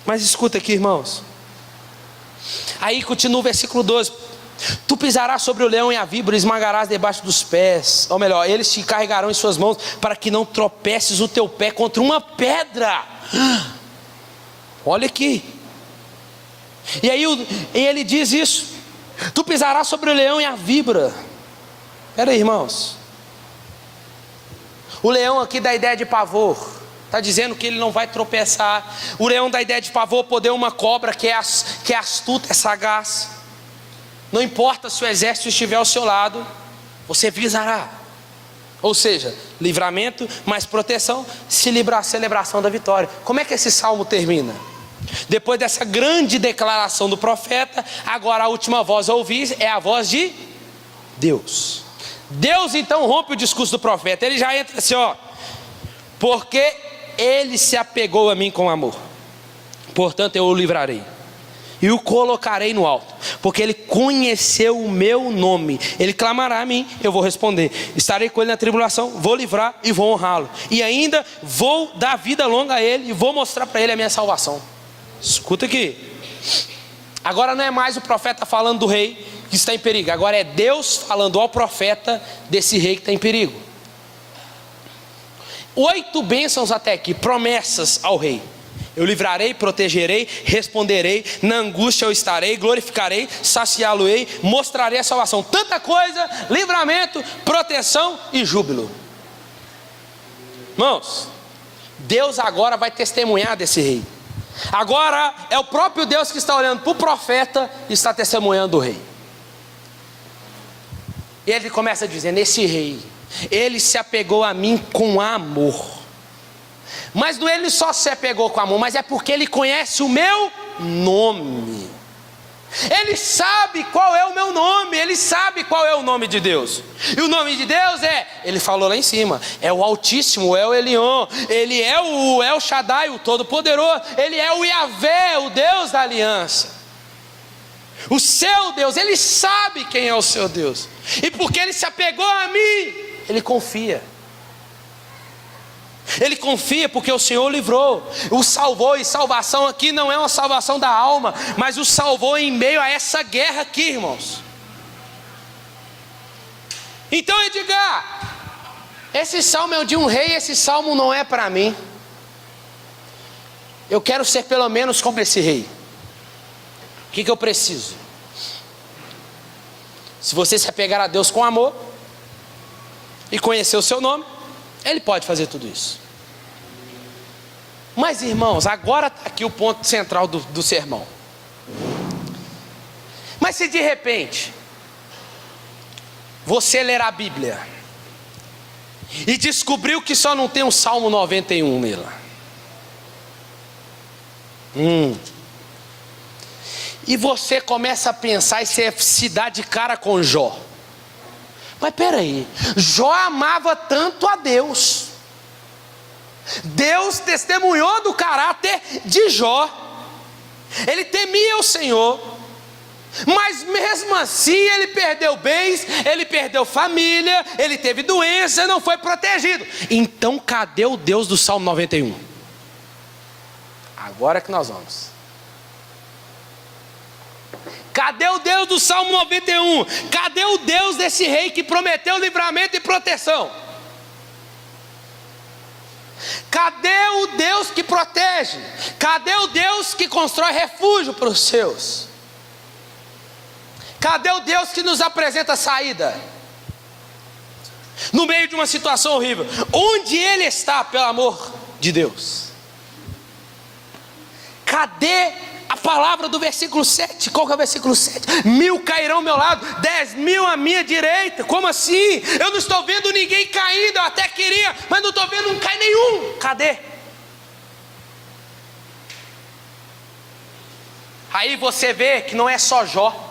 Mas escuta aqui, irmãos. Aí continua o versículo 12: tu pisarás sobre o leão e a víbora, esmagarás debaixo dos pés. Ou melhor, eles te carregarão em suas mãos, para que não tropeces o teu pé contra uma pedra. Olha aqui. E aí ele diz isso: tu pisarás sobre o leão e a víbora. Espera aí, irmãos. O leão aqui dá ideia de pavor. Está dizendo que ele não vai tropeçar. O leão dá ideia de pavor, poder uma cobra que é astuta, é sagaz. Não importa se o exército estiver ao seu lado, você pisará. Ou seja, livramento mais proteção, celebração da vitória. Como é que esse salmo termina? Depois dessa grande declaração do profeta, agora a última voz a ouvir é a voz de Deus. Deus então rompe o discurso do profeta. Ele já entra assim, ó: porque ele se apegou a mim com amor, portanto eu o livrarei e o colocarei no alto, porque ele conheceu o meu nome. Ele clamará a mim, eu vou responder. Estarei com ele na tribulação, vou livrar e vou honrá-lo. E ainda vou dar vida longa a ele e vou mostrar para ele a minha salvação. Escuta aqui. Agora não é mais o profeta falando do rei que está em perigo. Agora é Deus falando ao profeta desse rei que está em perigo. 8 bênçãos até aqui, promessas ao rei. Eu livrarei, protegerei, responderei, na angústia eu estarei, glorificarei, saciá-lo-ei, mostrarei a salvação. Tanta coisa, livramento, proteção e júbilo. Irmãos, Deus agora vai testemunhar desse rei. Agora é o próprio Deus que está olhando para o profeta e está testemunhando o rei. E ele começa dizendo: esse rei, ele se apegou a mim com amor. Mas não, ele só se apegou com amor, mas é porque ele conhece o meu nome. Ele sabe qual é o meu nome, ele sabe qual é o nome de Deus. E o nome de Deus é, ele falou lá em cima, é o Altíssimo, é o Elion, ele é o El Shaddai, o Todo-Poderoso, ele é o Yahvé, o Deus da aliança. O seu Deus, ele sabe quem é o seu Deus. E porque ele se apegou a mim, ele confia. Ele confia porque o Senhor o livrou, o salvou. E salvação aqui não é uma salvação da alma, mas o salvou em meio a essa guerra aqui, irmãos. Então, Edgar, esse salmo é de um rei, esse salmo não é para mim. Eu quero ser pelo menos como esse rei. O que eu preciso? Se você se apegar a Deus com amor e conhecer o seu nome, ele pode fazer tudo isso. Mas, irmãos, agora está aqui o ponto central do sermão. Mas se de repente você ler a Bíblia e descobriu que só não tem um Salmo 91 nela, e você começa a pensar e você se dá de cara com Jó. Mas peraí, Jó amava tanto a Deus. Deus testemunhou do caráter de Jó. Ele temia o Senhor. Mas mesmo assim ele perdeu bens, ele perdeu família, ele teve doença, não foi protegido. Então cadê o Deus do Salmo 91? Agora que nós vamos. Cadê o Deus do Salmo 91? Cadê o Deus desse rei que prometeu livramento e proteção? Cadê o Deus que protege? Cadê o Deus que constrói refúgio para os seus? Cadê o Deus que nos apresenta saída no meio de uma situação horrível? Onde Ele está, pelo amor de Deus? Cadê a palavra do versículo 7? Qual que é o versículo 7? 1000 cairão ao meu lado, 10.000 à minha direita. Como assim? Eu não estou vendo ninguém caindo. Eu até queria, mas não estou vendo, não cai nenhum. Cadê? Aí você vê que não é só Jó,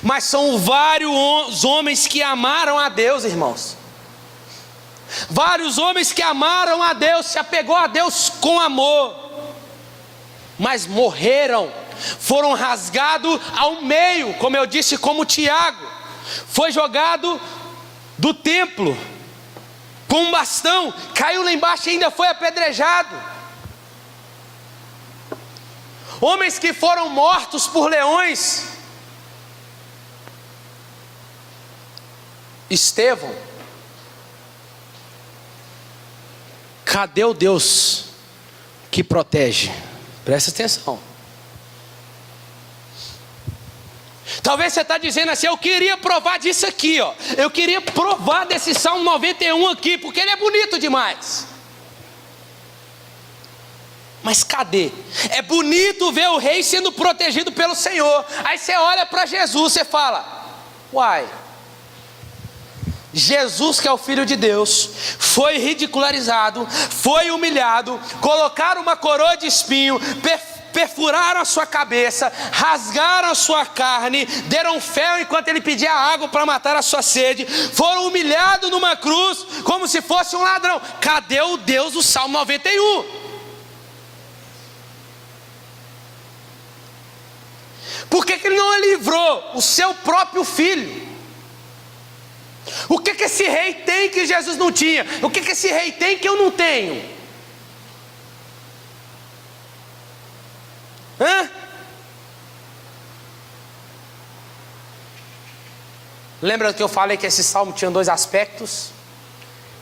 mas são vários homens que amaram a Deus, irmãos. Vários homens que amaram a Deus, se apegou a Deus com amor, mas morreram, foram rasgados ao meio, como eu disse, como Tiago, foi jogado do templo com um bastão, caiu lá embaixo e ainda foi apedrejado. Homens que foram mortos por leões. Estevão. Cadê o Deus que protege? Presta atenção. Talvez você está dizendo assim: eu queria provar disso aqui, ó. Eu queria provar desse Salmo 91 aqui, porque ele é bonito demais. Mas cadê? É bonito ver o rei sendo protegido pelo Senhor. Aí você olha para Jesus, você fala: uai, Jesus, que é o Filho de Deus, foi ridicularizado, foi humilhado, colocaram uma coroa de espinho, perfuraram a sua cabeça, rasgaram a sua carne, deram fel enquanto ele pedia água para matar a sua sede, foram humilhados numa cruz como se fosse um ladrão. Cadê o Deus do Salmo 91? Por que ele não livrou o seu próprio filho? O que esse rei tem que Jesus não tinha? O que esse rei tem que eu não tenho? Lembra que eu falei que esse salmo tinha dois aspectos?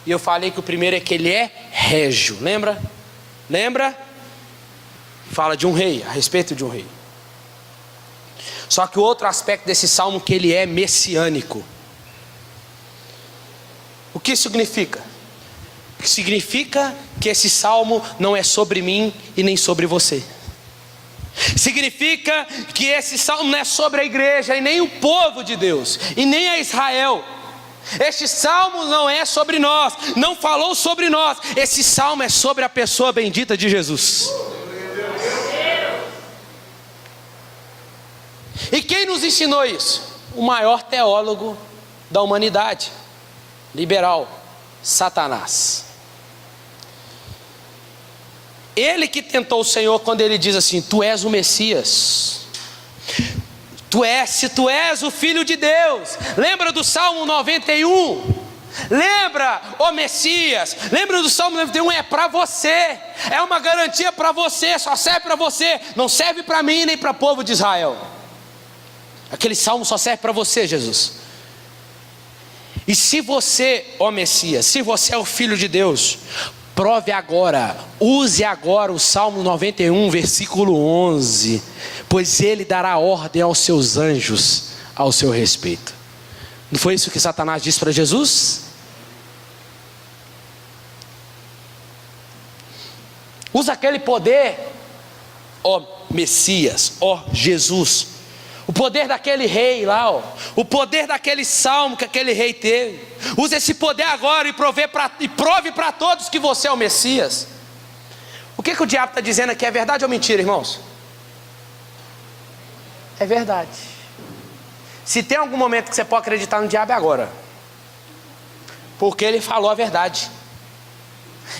E eu falei que o primeiro é que ele é régio. Lembra? Fala de um rei, a respeito de um rei. Só que o outro aspecto desse salmo é que ele é messiânico. O que significa? Significa que esse salmo não é sobre mim e nem sobre você. Significa que esse salmo não é sobre a igreja e nem o povo de Deus e nem a Israel. Este salmo não é sobre nós, não falou sobre nós. Esse salmo é sobre a pessoa bendita de Jesus. E quem nos ensinou isso? O maior teólogo da humanidade, liberal, Satanás. Ele que tentou o Senhor quando ele diz assim: tu és o Messias, se tu és o Filho de Deus. Lembra do Salmo 91? Lembra, ó Messias? Lembra do Salmo 91? É para você, é uma garantia para você, só serve para você, não serve para mim nem para o povo de Israel. Aquele salmo só serve para você, Jesus. E se você, ó Messias, se você é o Filho de Deus, prove agora, use agora o Salmo 91, versículo 11, pois ele dará ordem aos seus anjos ao seu respeito. Não foi isso que Satanás disse para Jesus? Usa aquele poder, ó Messias, ó Jesus, o poder daquele rei lá, ó, o poder daquele salmo que aquele rei teve. Use esse poder agora e prove para todos que você é o Messias. O que o diabo está dizendo aqui? É verdade ou mentira, irmãos? É verdade. Se tem algum momento que você pode acreditar no diabo, é agora, porque ele falou a verdade.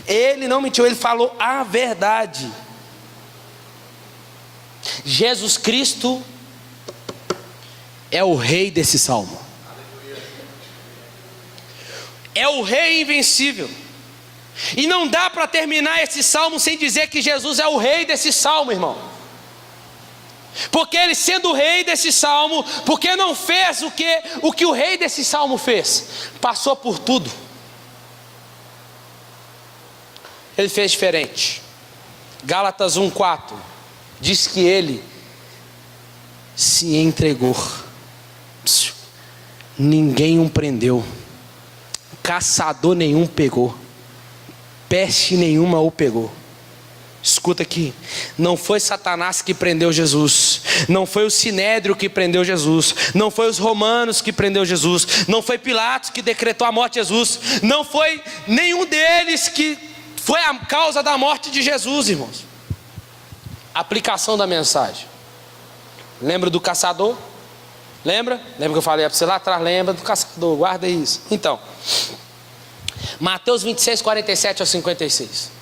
Ele não mentiu, ele falou a verdade. Jesus Cristo é o rei desse salmo. É o rei invencível. E não dá para terminar esse salmo sem dizer que Jesus é o rei desse salmo, irmão. Porque ele sendo o rei desse salmo, porque não fez o que o rei desse salmo fez? Passou por tudo. Ele fez diferente. Gálatas 1:4 diz que ele se entregou. Ninguém o prendeu, caçador nenhum pegou, peste nenhuma o pegou. Escuta aqui, não foi Satanás que prendeu Jesus, não foi o Sinédrio que prendeu Jesus, não foi os romanos que prendeu Jesus, não foi Pilatos que decretou a morte de Jesus, não foi nenhum deles que foi a causa da morte de Jesus, irmãos. Aplicação da mensagem. Lembra do caçador? Lembra que eu falei para você lá atrás? Lembra do caçador, guarda isso. Então, Mateus 26, 47 ao 56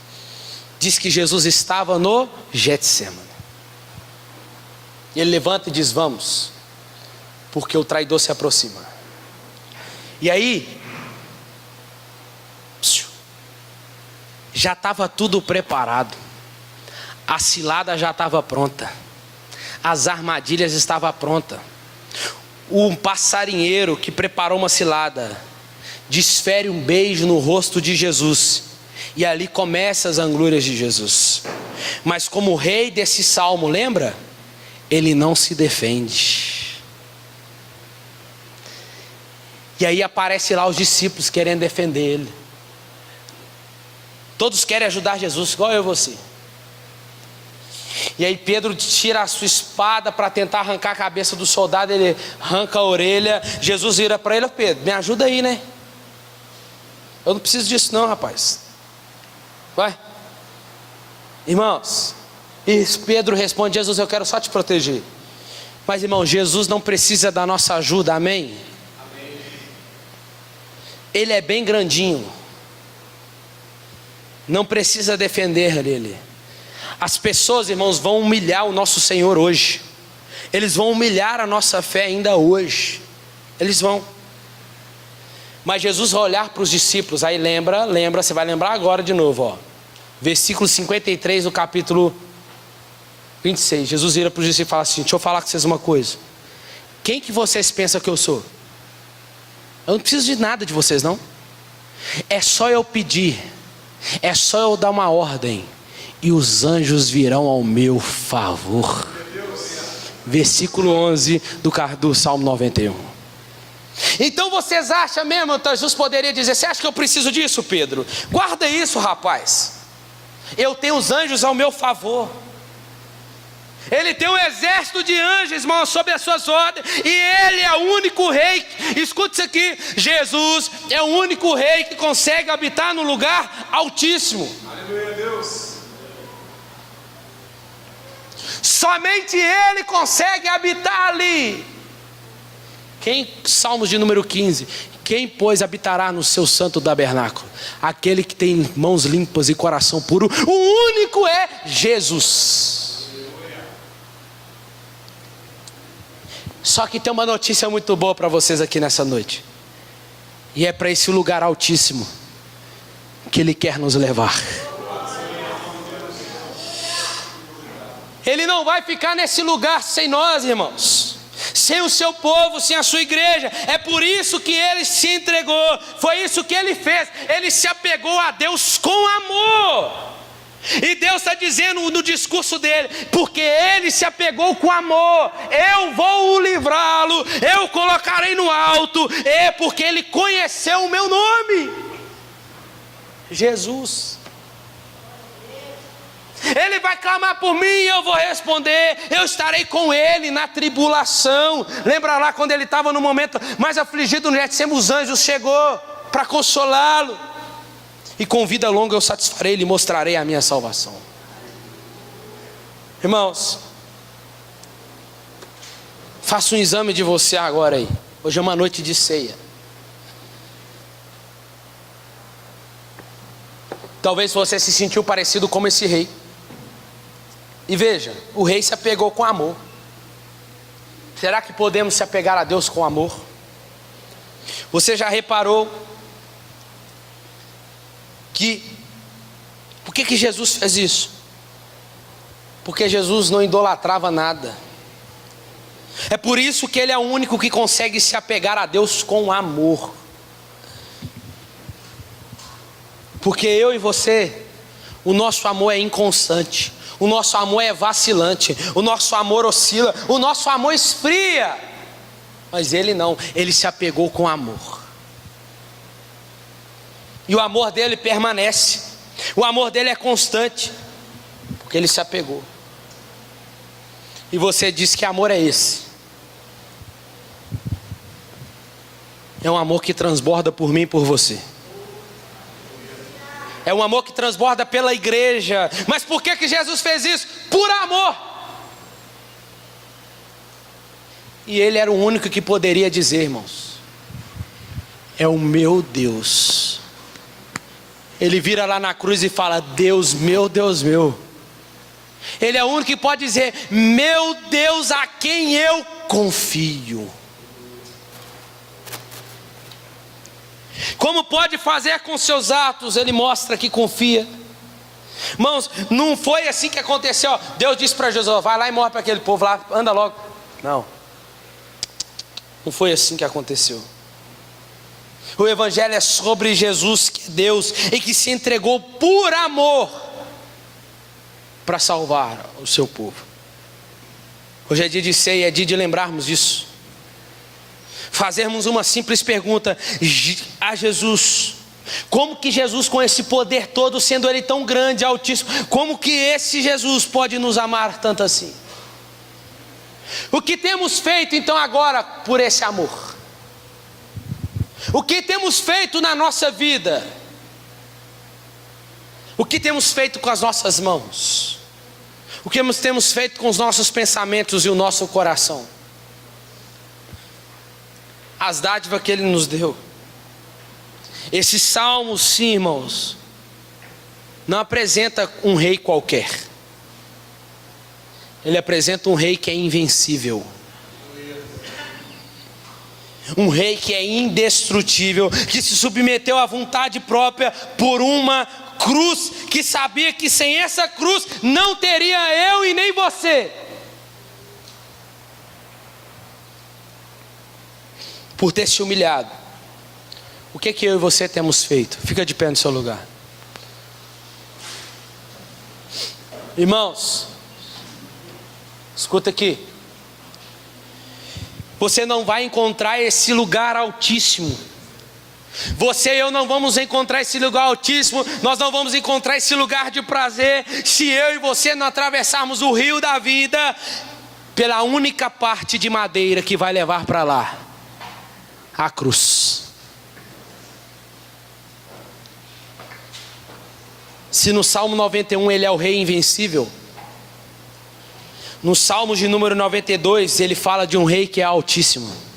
diz que Jesus estava no Getsêmani. Ele levanta e diz: vamos, porque o traidor se aproxima. E aí já estava tudo preparado, a cilada já estava pronta, as armadilhas estavam prontas. Um passarinheiro que preparou uma cilada desfere um beijo no rosto de Jesus, e ali começa as angúrias de Jesus. Mas como o rei desse salmo, lembra? Ele não se defende. E aí aparece lá os discípulos querendo defender ele. Todos querem ajudar Jesus, igual eu e você. E aí Pedro tira a sua espada para tentar arrancar a cabeça do soldado. Ele arranca a orelha. Jesus vira para ele: Pedro, me ajuda aí, né? Eu não preciso disso não, rapaz. Vai. Irmãos, e Pedro responde: Jesus, eu quero só te proteger. Mas irmão, Jesus não precisa da nossa ajuda, amém? Ele é bem grandinho, não precisa defender ele. As pessoas, irmãos, vão humilhar o nosso Senhor hoje. Eles vão humilhar a nossa fé ainda hoje. Eles vão. Mas Jesus vai olhar para os discípulos. Aí lembra, você vai lembrar agora de novo, ó. Versículo 53 do capítulo 26. Jesus vira para os discípulos e fala assim: deixa eu falar com vocês uma coisa. Quem que vocês pensam que eu sou? Eu não preciso de nada de vocês, não. É só eu pedir, é só eu dar uma ordem, e os anjos virão ao meu favor. Versículo 11 do Salmo 91. Então vocês acham mesmo, então Jesus poderia dizer: você acha que eu preciso disso, Pedro? Guarda isso, rapaz. Eu tenho os anjos ao meu favor. Ele tem um exército de anjos, irmão, sob as suas ordens. E Ele é o único rei. Escute isso aqui: Jesus é o único rei que consegue habitar no lugar altíssimo. Aleluia, Deus. Somente Ele consegue habitar ali. Salmos de número 15: quem, pois, habitará no seu santo tabernáculo? Aquele que tem mãos limpas e coração puro. O único é Jesus. Só que tem uma notícia muito boa para vocês aqui nessa noite. E é para esse lugar altíssimo que Ele quer nos levar. Ele não vai ficar nesse lugar sem nós, irmãos, sem o seu povo, sem a sua igreja. É por isso que Ele se entregou. Foi isso que Ele fez. Ele se apegou a Deus com amor. E Deus está dizendo no discurso dele: porque Ele se apegou com amor, eu vou o livrá-lo, eu o colocarei no alto. É porque Ele conheceu o meu nome, Jesus. Ele vai clamar por mim e eu vou responder. Eu estarei com Ele na tribulação. Lembra lá quando Ele estava no momento mais afligido no Getsemane, os anjos chegou para consolá-lo. E com vida longa eu satisfarei, lhe mostrarei a minha salvação. Irmãos, faça um exame de você agora aí. Hoje é uma noite de ceia. Talvez você se sentiu parecido como esse rei. E veja, o rei se apegou com amor. Será que podemos se apegar a Deus com amor? Você já reparou por que Jesus fez isso? Porque Jesus não idolatrava nada. É por isso que Ele é o único que consegue se apegar a Deus com amor. Porque eu e você, o nosso amor é inconstante, o nosso amor é vacilante, o nosso amor oscila, o nosso amor esfria. Mas Ele não, Ele se apegou com amor. E o amor dele permanece. O amor dele é constante. Porque Ele se apegou. E você diz: que amor é esse? É um amor que transborda por mim e por você. É um amor que transborda pela igreja. Mas por que Jesus fez isso? Por amor. E Ele era o único que poderia dizer, irmãos: é o meu Deus. Ele vira lá na cruz e fala: Deus meu, Deus meu. Ele é o único que pode dizer: meu Deus, a quem eu confio. Como pode fazer com seus atos? Ele mostra que confia. Irmãos, não foi assim que aconteceu. Deus disse para Jesus: vai lá e morre para aquele povo lá, anda logo. Não foi assim que aconteceu. O Evangelho é sobre Jesus, que é Deus e que se entregou por amor para salvar o seu povo. Hoje é dia de ceia, é dia de lembrarmos disso. Fazermos uma simples pergunta a Jesus: como que Jesus, com esse poder todo, sendo Ele tão grande, altíssimo, como que esse Jesus pode nos amar tanto assim? O que temos feito então agora por esse amor? O que temos feito na nossa vida? O que temos feito com as nossas mãos? O que temos feito com os nossos pensamentos e o nosso coração? As dádivas que Ele nos deu. Esse salmo, sim, irmãos, não apresenta um rei qualquer. Ele apresenta um rei que é invencível. Um rei que é indestrutível, que se submeteu à vontade própria por uma cruz, que sabia que sem essa cruz não teria eu e nem você. Por ter se humilhado. O que eu e você temos feito? Fica de pé no seu lugar. Irmãos, escuta aqui. Você não vai encontrar esse lugar altíssimo. Você e eu não vamos encontrar esse lugar altíssimo. Nós não vamos encontrar esse lugar de prazer se eu e você não atravessarmos o rio da vida pela única parte de madeira que vai levar para lá, a cruz. Se no Salmo 91 ele é o rei invencível, no Salmos de número 92 ele fala de um rei que é altíssimo.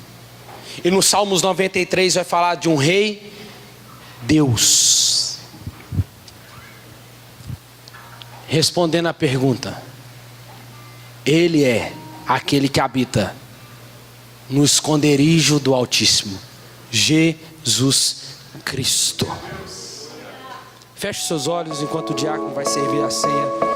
E no Salmos 93 vai falar de um rei Deus. Respondendo à pergunta, Ele é aquele que habita no esconderijo do Altíssimo, Jesus Cristo. Feche seus olhos enquanto o diácono vai servir a ceia.